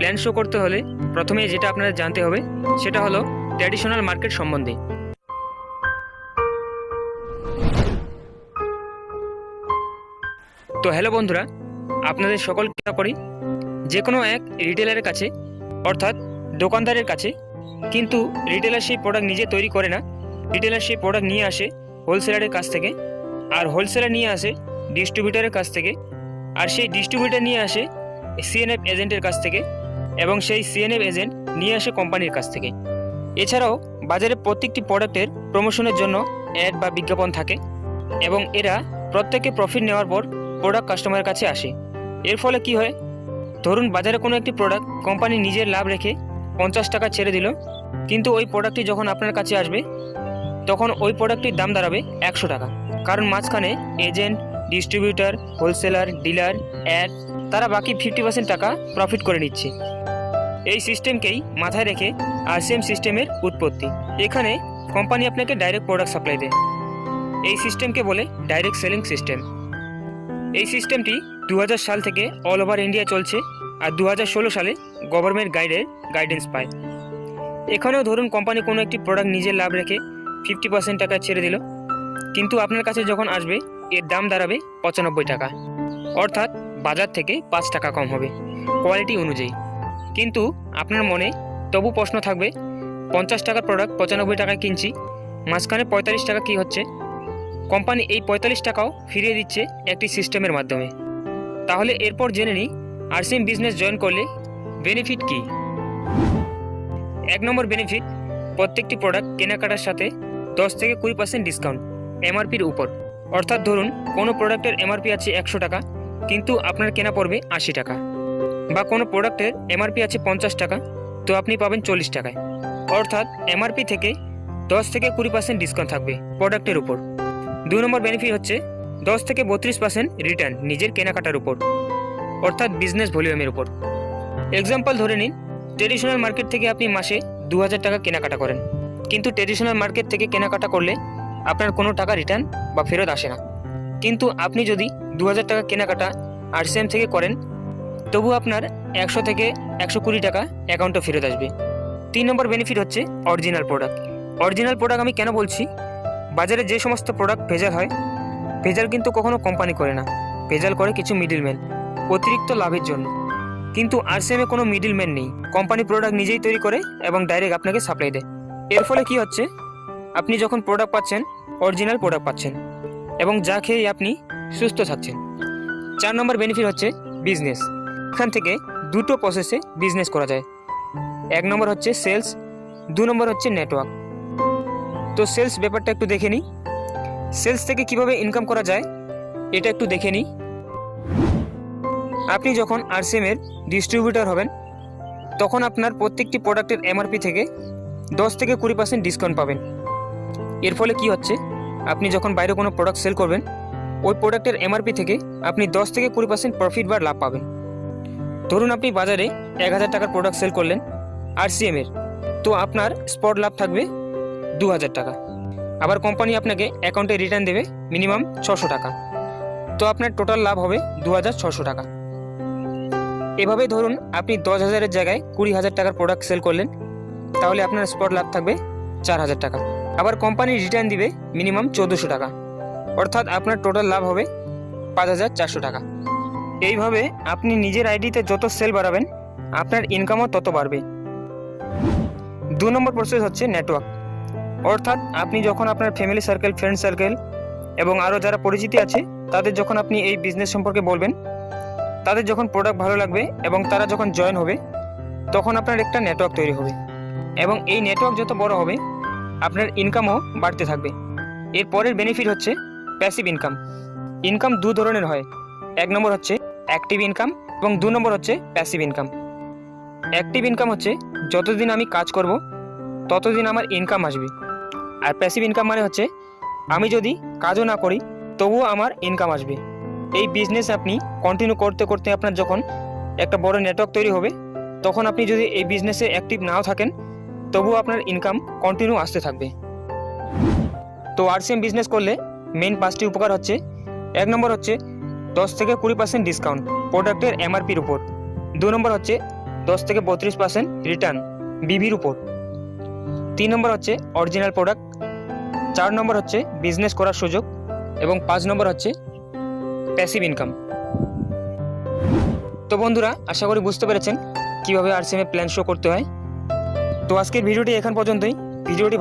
Plan show করতে হলে প্রথমে যেটা আপনাদের জানতে হবে সেটা হলো ট্র্যাডিশনাল মার্কেট সম্বন্ধে। তো হ্যালো বন্ধুরা, আপনাদের সকলকে আশা করি যে কোনো এক রিটেলারের কাছে অর্থাৎ দোকানদারের কাছে, কিন্তু রিটেলার সেই প্রোডাক্ট নিজে তৈরি করে না, রিটেলার সেই প্রোডাক্ট নিয়ে আসে হোলসেলারের কাছ থেকে, আর হোলসেলার নিয়ে আসে ডিস্ট্রিবিউটারের কাছ থেকে, আর সেই ডিস্ট্রিবিউটার নিয়ে আসে সিএনএফ এজেন্টের কাছ থেকে, এবং সেই সিএনএফ এজেন্ট নিয়ে আসে কোম্পানির কাছ থেকে। এছাড়াও বাজারে প্রত্যেকটি প্রোডাক্টের প্রমোশনের জন্য অ্যাড বা বিজ্ঞাপন থাকে, এবং এরা প্রত্যেকে প্রফিট নেওয়ার পর প্রোডাক্ট কাস্টমারের কাছে আসে। এর ফলে কি হয়, ধরুন বাজারে কোনো একটি প্রোডাক্ট কোম্পানি নিজের লাভ রেখে 50 টাকা ছেড়ে দিল, কিন্তু ওই প্রোডাক্টটি যখন আপনার কাছে আসবে তখন ওই প্রোডাক্টটির দাম দাঁড়াবে 100 টাকা, কারণ মাঝখানে agent, distributor, wholesaler, dealer, ad তারা বাকি 50% টাকা প্রফিট করে নিচ্ছে। এই সিস্টেমকেই মাথায় রেখে আরসিএম সিস্টেমের উৎপত্তি। এখানে কোম্পানি আপনাকে ডাইরেক্ট প্রোডাক্ট সাপ্লাই দেয়। এই সিস্টেমকে বলে ডাইরেক্ট সেলিং সিস্টেম। এই সিস্টেমটি 2000 সাল থেকে অল ওভার ইন্ডিয়া চলছে, আর 2016 সালে গভর্নমেন্ট গাইডেন্স পায়। এখানেও ধরুন কোম্পানি কোনো একটি প্রোডাক্ট নিজের লাভ রেখে 50% টাকা ছেড়ে দিল, কিন্তু আপনার কাছে যখন আসবে এর দাম দাঁড়াবে 95 টাকা, অর্থাৎ বাজার থেকে 5 টাকা কম হবে কোয়ালিটি অনুযায়ী। কিন্তু আপনার মনে তবু প্রশ্ন থাকবে, 50 টাকার প্রোডাক্ট 95 টাকায় কিনছি, মাঝখানে 45 টাকা কী হচ্ছে? কোম্পানি এই 45 টাকাও ফিরিয়ে দিচ্ছে একটি সিস্টেমের মাধ্যমে। তাহলে এরপর জেনে নিই আরসিএম বিজনেস জয়েন করলে বেনিফিট কী। 1 নম্বর বেনিফিট, প্রত্যেকটি প্রোডাক্ট কেনাকাটার সাথে 10 থেকে 20% ডিসকাউন্ট এমআরপির উপর। অর্থাৎ ধরুন কোনো প্রোডাক্টের এমআরপি আছে 100 টাকা, কিন্তু আপনার কেনা পড়বে 80 টাকা, বা কোনো প্রোডাক্টের এমআরপি আছে 50 টাকা, তো আপনি পাবেন 40 টাকায়। অর্থাৎ এমআরপি থেকে 10 থেকে 20% ডিসকাউন্ট থাকবে প্রোডাক্টের উপর। 2 নম্বর বেনিফিট হচ্ছে 10 থেকে 32% রিটার্ন নিজের কেনাকাটার উপর, অর্থাৎ বিজনেস ভলিউমের উপর। এক্সাম্পল ধরে নিন, ট্রেডিশনাল মার্কেট থেকে আপনি মাসে 2000 টাকা কেনাকাটা করেন, কিন্তু ট্রেডিশনাল মার্কেট থেকে কেনাকাটা করলে আপনার কোনো টাকা রিটার্ন বা ফেরত আসে না। কিন্তু আপনি যদি 2000 টাকা কেনাকাটা আরসিএম থেকে করেন, তবু আপনার 100 থেকে 120 টাকা অ্যাকাউন্টে ফেরত আসবে। 3 নম্বর বেনিফিট হচ্ছে অরিজিনাল প্রোডাক্ট। অরিজিনাল প্রোডাক্ট আমি কেন বলছি, বাজারে যে সমস্ত প্রোডাক্ট ভেজাল হয়, ভেজাল কিন্তু কখনো কোম্পানি করে না, ভেজাল করে কিছু মিডলম্যান অতিরিক্ত লাভের জন্য। কিন্তু আরসিএমে কোনো মিডলম্যান নেই, কোম্পানি প্রোডাক্ট নিজেই তৈরি করে এবং ডাইরেক্ট আপনাকে সাপ্লাই দেয়। এর ফলে কি হচ্ছে, আপনি যখন প্রোডাক্ট পাচ্ছেন অরিজিনাল প্রোডাক্ট পাচ্ছেন, এবং যা খেয়ে আপনি সুস্থ থাকছেন। 4 নম্বর বেনিফিট হচ্ছে বিজনেস। এখান থেকে দুটো প্রসেসে বিজনেস করা যায়। 1 নম্বর হচ্ছে সেলস, 2 নম্বর হচ্ছে নেটওয়ার্ক। তো সেলস ব্যাপারটা একটু দেখে নিই। সেলস থেকে কিভাবে ইনকাম করা যায় এটা একটু দেখে নিই। আপনি যখন আরসিএম এর ডিস্ট্রিবিউটর হবেন, তখন আপনার প্রত্যেকটি প্রোডাক্টের এমআরপি থেকে 10 থেকে 20% ডিসকাউন্ট পাবেন। এর ফলে কি হচ্ছে, আপনি যখন বাইরে কোনো প্রোডাক্ট সেল করবেন, ওই প্রোডাক্টের এমআরপি থেকে আপনি 10 থেকে 20% প্রফিট বা লাভ পাবেন। ধরুন আপনি বাজারে 1000 টাকার প্রোডাক্ট সেল করলেন আরসিএম এর, তো আপনার স্পট লাভ থাকবে 2000 টাকা। আবার কোম্পানি আপনাকে অ্যাকাউন্টে রিটার্ন দেবে মিনিমাম 600 টাকা, তো আপনার টোটাল লাভ হবে 2600 টাকা। এভাবে ধরুন আপনি 10,000-এর জায়গায় 20,000 টাকার প্রোডাক্ট সেল করলেন, তাহলে আপনার স্পট লাভ থাকবে 4000 টাকা। আবার কোম্পানি রিটার্ন দিবে মিনিমাম 1400 টাকা, অর্থাৎ আপনার টোটাল লাভ হবে 5400 টাকা। এইভাবে আপনি নিজের আইডিতে যত সেল বাড়াবেন, আপনার ইনকামও তত বাড়বে। 2 নম্বর প্রসেস হচ্ছে নেটওয়ার্ক। অর্থাৎ আপনি যখন আপনার ফ্যামিলি সার্কেল, ফ্রেন্ড সার্কেল এবং আরও যারা পরিচিতি আছে তাদের যখন আপনি এই বিজনেস সম্পর্কে বলবেন, তাদের যখন প্রোডাক্ট ভালো লাগবে এবং তারা যখন জয়েন হবে, তখন আপনার একটা নেটওয়ার্ক তৈরি হবে, এবং এই নেটওয়ার্ক যত বড় হবে আপনার ইনকামও বাড়তে থাকবে। এর পরের বেনিফিট হচ্ছে প্যাসিভ ইনকাম। ইনকাম 2 ধরনের হয়। 1 নম্বর হচ্ছে অ্যাক্টিভ ইনকাম এবং 2 নম্বর হচ্ছে প্যাসিভ ইনকাম। অ্যাক্টিভ ইনকাম হচ্ছে যতদিন আমি কাজ করব ততদিন আমার ইনকাম আসবে, আর প্যাসিভ ইনকাম মানে হচ্ছে আমি যদি কাজও না করি তবুও আমার ইনকাম আসবে। এই বিজনেস আপনি কন্টিনিউ করতে করতে আপনার যখন একটা বড় নেটওয়ার্ক তৈরি হবে, তখন আপনি যদি এই বিজনেসে অ্যাক্টিভ নাও থাকেন তবুও আপনার ইনকাম কন্টিনিউ আসতে থাকবে। তো আরসিএম বিজনেস করলে মেন 5টি উপকার হচ্ছে। 1 নম্বর হচ্ছে 10 থেকে 20% ডিসকাউন্ট প্রোডাক্টের এমআরপির উপর। 2 নম্বর হচ্ছে 10 থেকে 32% রিটার্ন বিভির উপর। 3 নম্বর হচ্ছে অরিজিনাল প্রোডাক্ট, 4 নম্বর হচ্ছে বিজনেস করার সুযোগ এবং 5 নম্বর হচ্ছে প্যাসিভ ইনকাম। তো বন্ধুরা, আশা করি বুঝতে পেরেছেন কীভাবে আরসিএমে প্ল্যান শো করতে হয়। তো আজকের ভিডিওটি এখান পর্যন্তই। ভিডিওটি ভালো